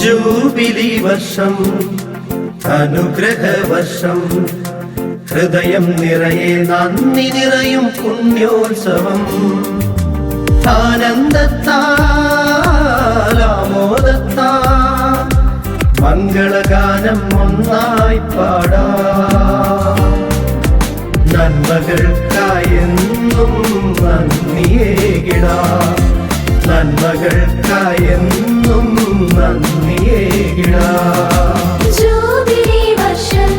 Jubilee വർഷം അനുഗ്രഹ വർഷം ഹൃദയം നിറയെ നന്ദി നിറയും പുണ്യോത്സവം ആനന്ദത്താൽ ആമോദത്താൽ മംഗളഗാനം ഒന്നായി പാടാം നന്മകൾക്കായെന്നും നന്ദിയേകിടാം നന്മകൾക്കായെന്നും നന്ദിയേകിടാം ജൂബിലി വർഷം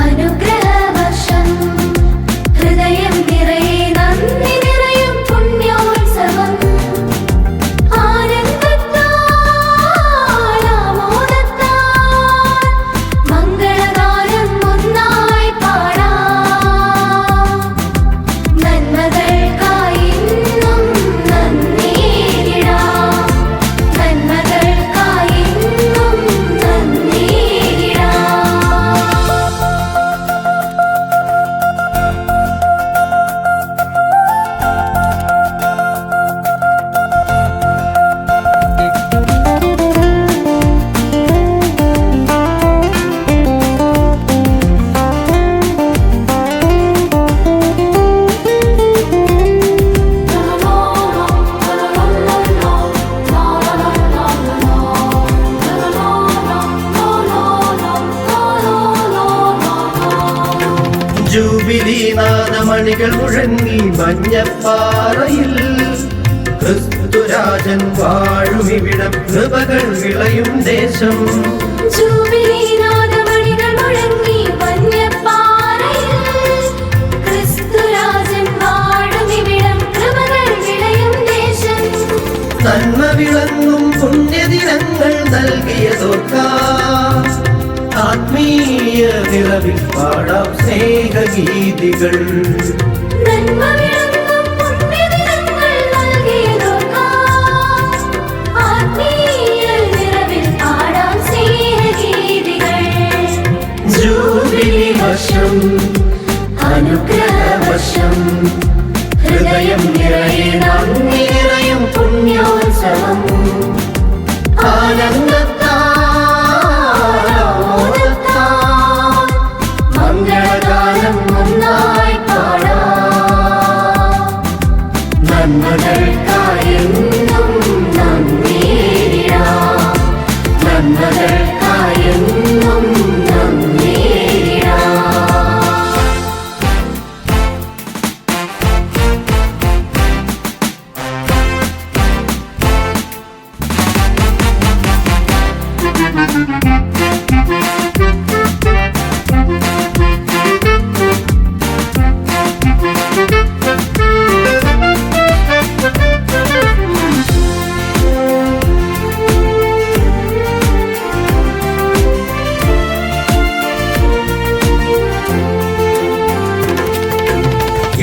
അനുഗ്രഹ വർഷം ഹൃദയം നിറയെ നന്ദി നിറയും പുണ്യോത്സവം ആനന്ദത്താൽ ആമോദത്താൽ മംഗളഗാനം ഒന്നായി പാടാം നന്മകൾക്കായെന്നും നന്ദിയേകിടാം നന്മകൾക്കായെന്നും നന്ദിയേകിടാം ജൂബിലി നാദമണികൾ മുഴങ്ങി മഞ്ഞപ്പാറയിൽ ക്രിസ്തുരാജൻ വാഴുമിവിടം കൃപകൾ വിളയും ദേശം ജൂബിലി നാദമണികൾ മുഴങ്ങി മഞ്ഞപ്പാറയിൽ ക്രിസ്തുരാജൻ വാഴുമിവിടം കൃപകൾ വിളയും ദേശം നന്മ വിളങ്ങും പുണ്യദിനങ്ങൾ നൽകിയതോർക്കാം ആത്മീയ നിറവിൽ പാടാം സ്നേഹഗീതികൾ നന്മ വിളങ്ങും പുണ്യദിനങ്ങൾ നൽകിയതോർക്കാം ആത്മീയ നിറവിൽ പാടാം സ്നേഹഗീതികൾ ജൂബിലി വർഷം അനുഗ്രഹ വർഷം ഹൃദയം നിറയെ നന്ദി നിറയും പുണ്യോത്സവം ആനന്ദത്താൽ ആമോദത്താൽ മംഗളഗാനം ഒന്നായി പാടാം നന്മകൾക്കായെന്നും നന്ദിയേകിടാം നന്മകൾക്കായെന്നും നന്ദിയേകിടാം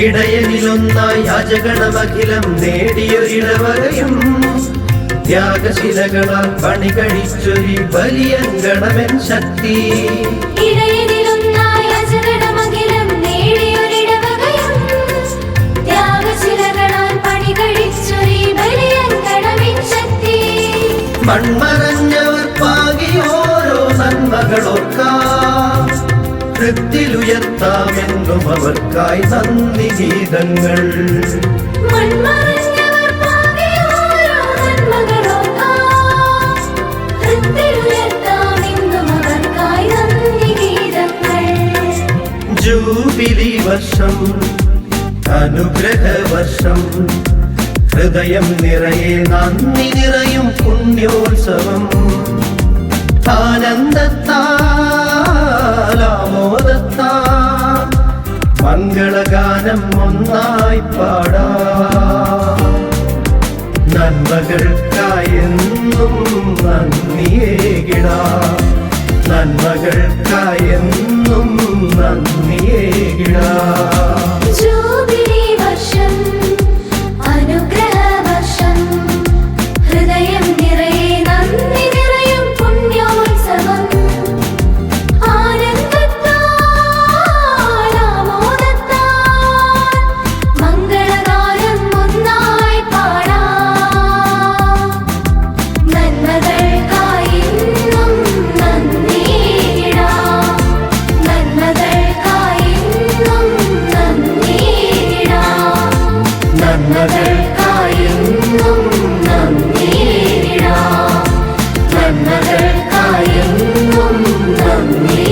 ഇടയനിലൊന്നായി അജഗണമഖിലം നേടിയൊരിടവകയും ത്യാഗശിലകളാൽ പണി കഴിച്ചൊരു ബലിയങ്കണമെൻ ശക്തി ഇടയനിലൊന്നായി അജഗണമഖിലം നേടിയൊരിടവകയും ത്യാഗശിലകളാൽ പണി കഴിച്ചൊരു ബലിയങ്കണമെൻ ശക്തി മൺമറഞ്ഞവർ പാകിയോരോ നന്മകളോർക്കാം കൃത്തിലുയർത്താമെന്നും അവർക്കായി നന്ദി ഗീതങ്ങൾ മൺമറഞ്ഞവർ പാകിയോരോ നന്മകളോർക്കാം കൃത്തിലുയർത്താമെന്നും അവർക്കായി നന്ദി ഗീതങ്ങൾ ജൂബിലി വർഷം അനുഗ്രഹ വർഷം ഹൃദയം നിറയെ നന്ദി നിറയും പുണ്യോത്സവം ആനന്ദത്താൽ ആമോദത്താൽ മംഗളഗാനം ഒന്നായി പാടാം നന്മകൾക്കായെന്നും നന്ദിയേകിടാം നന്മകൾക്കായെന്നും നന്ദിയേകിടാം ജൂബിലി വർഷം അനുഗ്രഹ വർഷം ഹൃദയം നിറയെ നന്ദി നിറയും പുണ്യോത്സവം ആനന്ദത്താൽ ആമോദത്താൽ മംഗളഗാനം ഒന്നായി നന്മകൾക്കായെന്നും നന്ദിയിടാം. നന്മകൾക്കായെന്നും നന്ദി